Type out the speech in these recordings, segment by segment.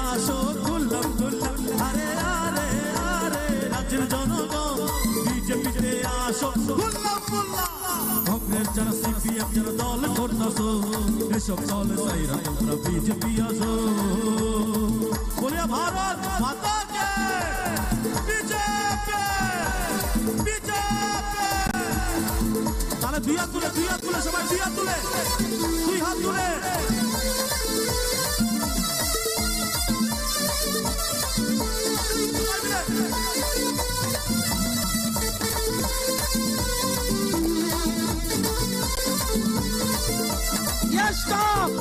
আসো খুললাম খুললাম আরে আরে আরে রাজ্যের জনগণ বিজেপিতে আসো খুললাম খুললাম কংগ্রেস যারা সিপিএম যারা দল করতেছো এসব দল সাইরা তোমরা বিজেপি আসো বলিয়া ভারত মাতা কে বিজেপি বিজেপি তাহলে দুই হাত তুলে সবাই দুই হাত তুলে Stop!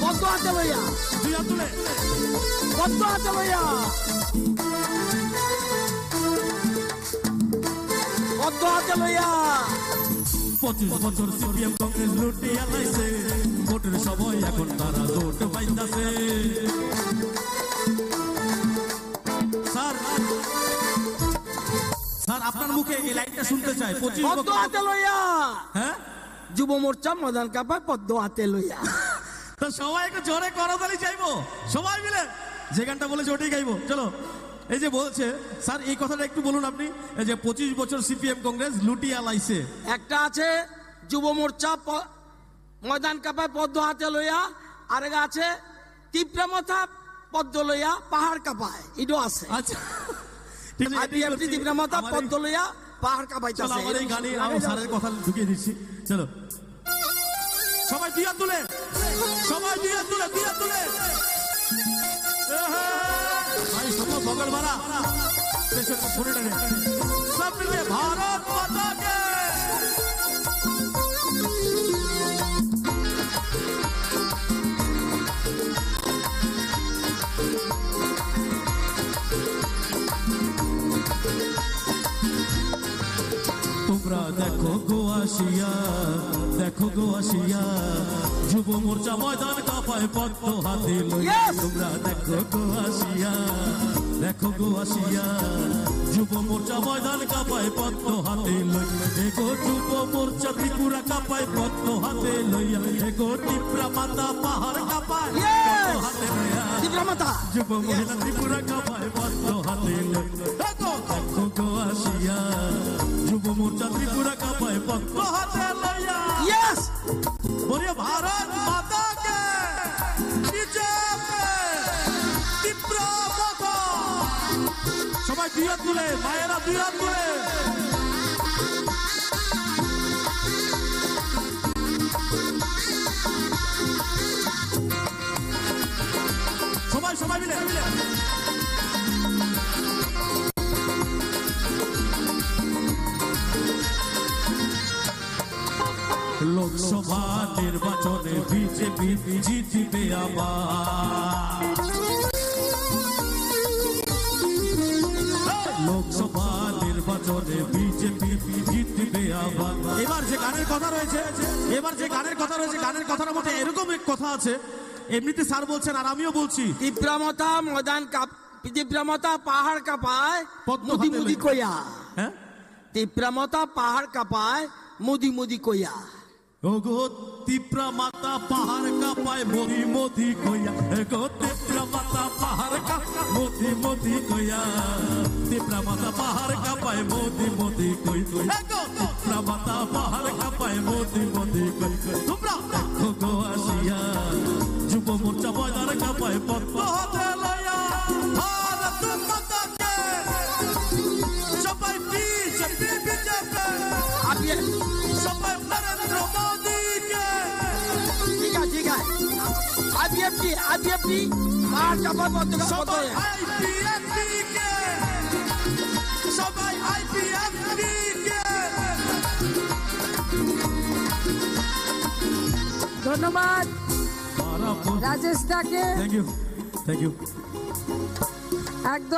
Pode hater loya. Pode hater loya. Pode hater loya. 25 বছর সিপিএম কংগ্রেস লুটিয়া লাইছে ভোটের সময় এখন তারা জোট পাইতাছে স্যার আপনার মুখে এই লাইনটা শুনতে চাই 25 পদ্ম হাতে লইয়া হ্যাঁ যুব মোর্চা ময়দান কাপায় পদ্ম হাতে লইয়া তো সবাই একটু জোরে করতালি চাইবো সবাই মিলে যে গানটা বলেছে ওটাই গাইবো চলো এই যে বলছে স্যার এই কথাটা একটু বলুন আপনি এই যে 25 বছর সিপিএম কংগ্রেস লুটিয়া লাইছে একটা আছে যুব মোর্চা ময়দান কাপায় পদ্ম হাতে লইয়া আরেকটা আছে তীব্রমথা পদ্ম লইয়া পাহাড় কাপায় ইডো আছে আচ্ছা আইপিএফটি তীব্রমথা পদ্ম লইয়া পাহাড় কাপাইতাছে আমার এই গানে আমি স্যারের কথা ঢুকিয়ে দিচ্ছি চলো সবাই দুই হাত তুলে भाई सब लोग बगल वाला छोटे सब मिलके भारत माता के তোমরা দেখো গো আসিয়া যুব মোর্চা ময়দান কাপায় পদ্ম হাতে লইয়া তোমরা দেখো গো আসিয়া যুব মোর্চা ময়দান কাপায় পদ্ম হাতে লইয়া এগো যুব মোর্চা ত্রিপুরা কাপায় পদ্ম হাতে লইয়া এগো ত্রিপুরা মাতা পাহাড় কাপায় পদ্ম হাতে লইয়া যুব মহিলা ত্রিপুরা কাপায় পদ্ম হাতে লইয়া দেখো গো আসিয়া যুব মোর্চা ত্রিপুরা কাপায় পদ্ম হাতে লইয়া यस बोलिए भारत माता के সবাই দুই হাত তুলে মায়েরা দুই হাত তুলে সবাই মিলে লোকসভা নির্বাচনে বিজেপি জিতবে আবার লোকসভা নির্বাচনে বিজেপি জিতবে আবার এবার যে গানের কথা রয়েছে গানের কথার মধ্যে এরকম এক কথা আছে এমনিতে স্যার বলছেন আর আমিও বলছি তীব্রমথা ময়দান তীব্রমথা পাহাড় কাপায় মুদি কইয়া হ্যাঁ তীব্রমথা পাহাড় কাপায় মুদি কইয়া ওগো তীব্রা মাতা পাহাড় কাপায় মোদি কইয়া এগো তীব্রা মাতা পাহাড় কাপায় মোদি কইয়া তীব্রা মাতা পাহাড় কাপায় মোদি কই এগো তীব্রা মাতা পাহাড় কাপায় মোদি কই তোমরা দেখো গো আসিয়া যুব মোর্চা ময়দান কাপায় পদ্ম হাতে লইয়া ভারত মাতা কে সবাই বিজেপি সবাই নরেন্দ্র মোদি কে ঠিক আছে আইপিএফটি পাহাড় কাপায় পদ্ম সবাই আইপিএফটি কে সবাই আইপিএফটি কে ধন্যবাদ রাজেশ দাকে থ্যাংক ইউ একদম